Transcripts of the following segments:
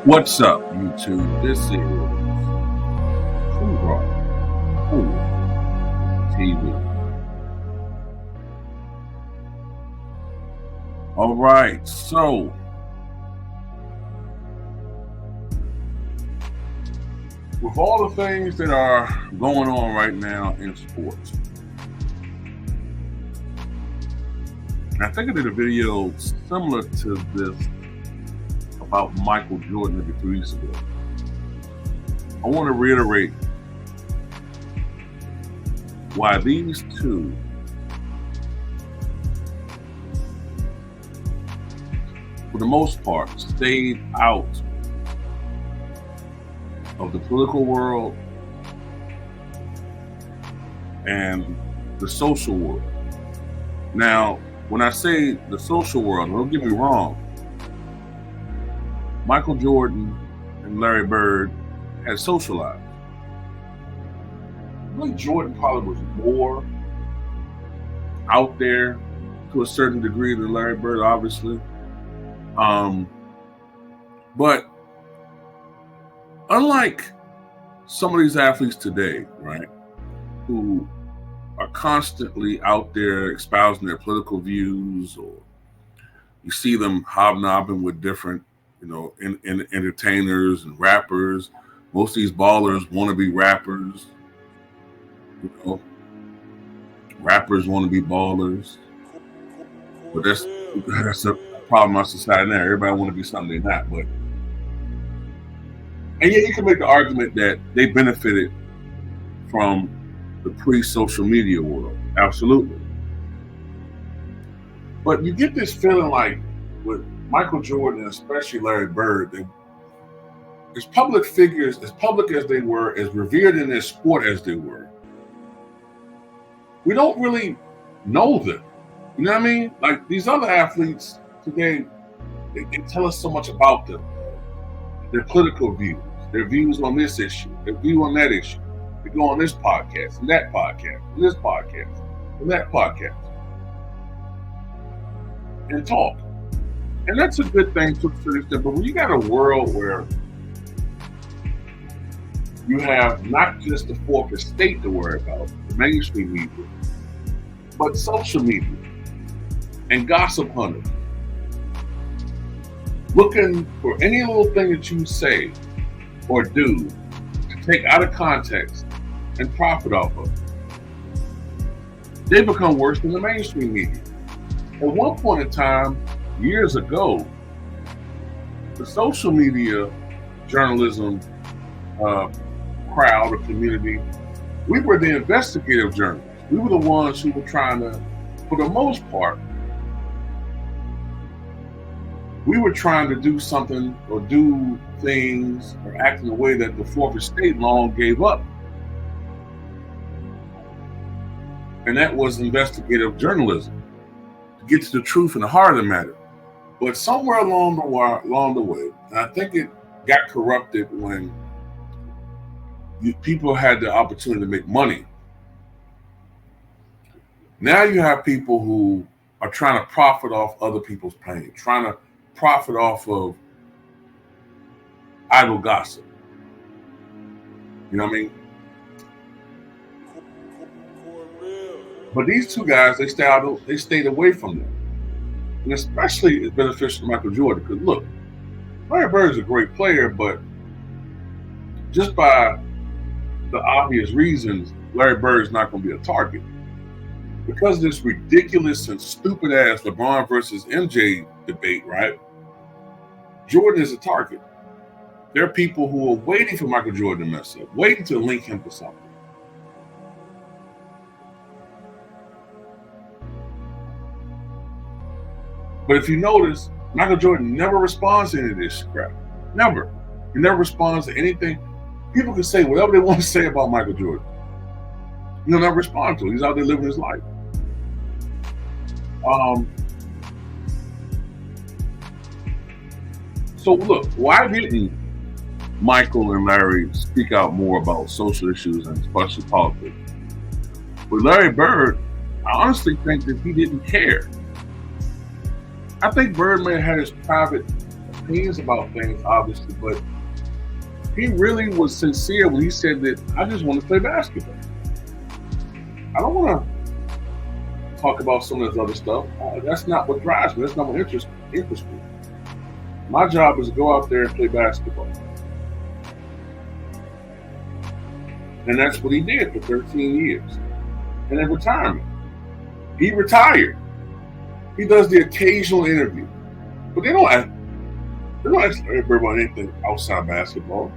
What's up, YouTube? This is Football Cool TV. All right, so with all the things that are going on right now in sports, I think I did a video similar to this about Michael Jordan maybe 3 weeks ago. I want to reiterate why these two for the most part stayed out of the political world and the social world. Now, when I say the social world, don't get me wrong, Michael Jordan and Larry Bird had socialized. I think Jordan probably was more out there to a certain degree than Larry Bird, obviously. But unlike some of these athletes today, right, who are constantly out there espousing their political views, or you see them hobnobbing with different in entertainers and rappers. Most of these ballers want to be rappers. Rappers want to be ballers. But that's a problem in our society now. Everybody want to be something they're not. But and yeah, you can make the argument that they benefited from the pre-social media world. Absolutely. But you get this feeling like with Michael Jordan, and especially Larry Bird, as public figures, as public as they were, as revered in their sport as they were, we don't really know them. You know what I mean? Like these other athletes today, they tell us so much about them, their political views, their views on this issue, their view on that issue. They go on this podcast and that podcast, and this podcast and that podcast, and talk. And that's a good thing to a certain extent. But when you got a world where you have not just the fourth estate to worry about, the mainstream media, but social media and gossip hunters looking for any little thing that you say or do to take out of context and profit off of, they become worse than the mainstream media. At one point in time, years ago, the social media journalism crowd or community, we were the investigative journalists. We were the ones who were trying to, for the most part, we were trying to do something or do things or act in a way that the fourth estate long gave up. And that was investigative journalism, to get to the truth and the heart of the matter. But somewhere along the way, and I think it got corrupted when people had the opportunity to make money. Now you have people who are trying to profit off other people's pain, trying to profit off of idle gossip. You know what I mean? But these two guys, they stayed away from them. And especially it's beneficial to Michael Jordan because look, Larry Bird is a great player, but just by the obvious reasons, Larry Bird is not going to be a target. Because of this ridiculous and stupid ass LeBron versus MJ debate, right? Jordan is a target. There are people who are waiting for Michael Jordan to mess up, waiting to link him to something. But if you notice, Michael Jordan never responds to any of this crap. Never. He never responds to anything. People can say whatever they want to say about Michael Jordan. He'll never respond to it. He's out there living his life. So look, why didn't Michael and Larry speak out more about social issues and especially politics? With Larry Bird, I honestly think that he didn't care. I think Bird may have had his private opinions about things, obviously, but he really was sincere when he said that I just want to play basketball. I don't want to talk about some of this other stuff. That's not what drives me. That's not what interests me. My job is to go out there and play basketball. And that's what he did for 13 years. And in retirement, he retired. He does the occasional interview. But they don't ask everybody about anything outside basketball.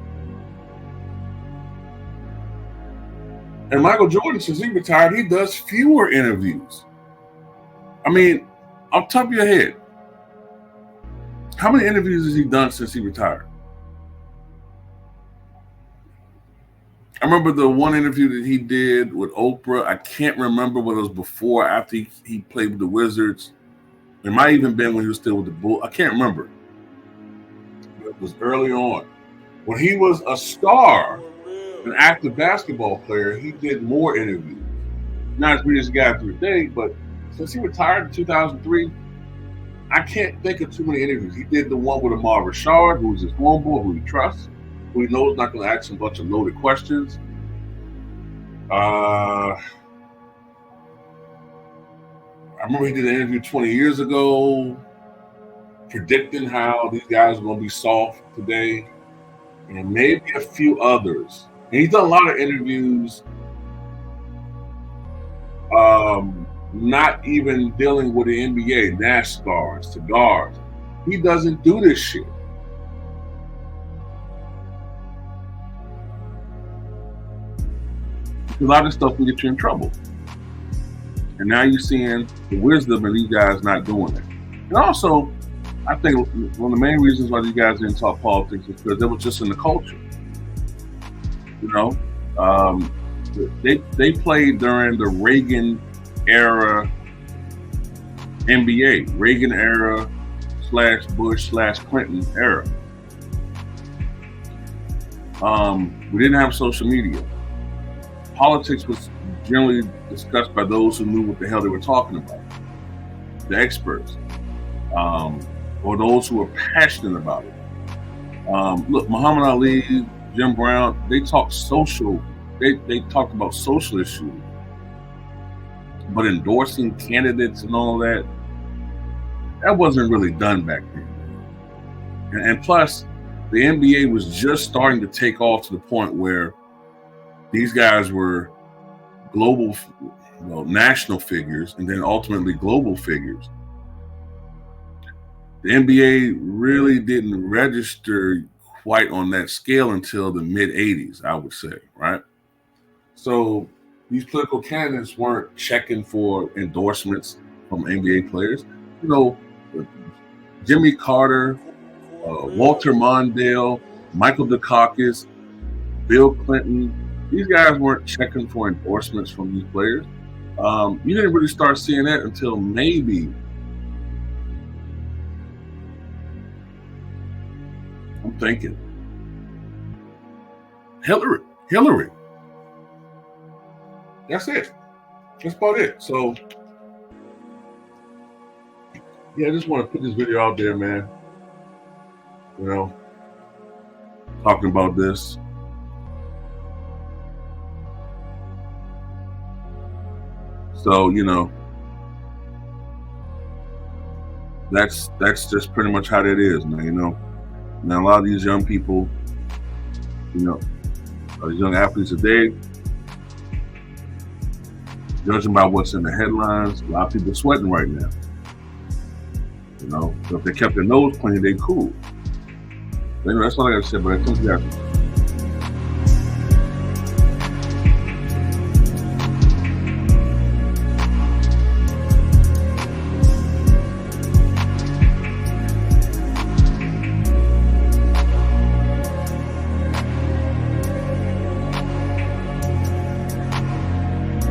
And Michael Jordan, since he retired, he does fewer interviews. I mean, off the top of your head, how many interviews has he done since he retired? I remember the one interview that he did with Oprah. I can't remember whether it was before or after he played with the Wizards. It might even been when he was still with the Bulls. I can't remember. It was early on. When he was a star, an active basketball player, he did more interviews. Not as many as he got through the day, but since he retired in 2003, I can't think of too many interviews. He did the one with Ahmad Rashad, who's his homeboy, who he trusts, who he knows not going to ask him a bunch of loaded questions. I remember he did an interview 20 years ago predicting how these guys are going to be soft today, and maybe a few others. And he's done a lot of interviews not even dealing with the NBA, NASCAR, cigars. He doesn't do this shit. A lot of stuff will get you in trouble. And now you're seeing the wisdom of these guys not doing it. And also, I think one of the main reasons why these guys didn't talk politics is because they were just in the culture. You know, they played during the Reagan era NBA, Reagan era /Bush /Clinton era. We didn't have social media. Politics was generally discussed by those who knew what the hell they were talking about, the experts, or those who were passionate about it. Look, Muhammad Ali, Jim Brown, they talked social. They talked about social issues, but endorsing candidates and all that wasn't really done back then. And plus, the NBA was just starting to take off to the point where these guys were global, national figures, and then ultimately global figures. The NBA really didn't register quite on that scale until the mid 80s, I would say, right? So these political candidates weren't checking for endorsements from NBA players. Jimmy Carter, Walter Mondale, Michael Dukakis, Bill Clinton, these guys weren't checking for endorsements from these players. You didn't really start seeing that until maybe, I'm thinking, Hillary. That's it. That's about it. So, yeah, I just want to put this video out there, man. Talking about this. So, that's just pretty much how that is, man. Now a lot of these young people, these young athletes today, judging by what's in the headlines, a lot of people sweating right now. So if they kept their nose clean, they cool. That's all I got to say, but I think you guys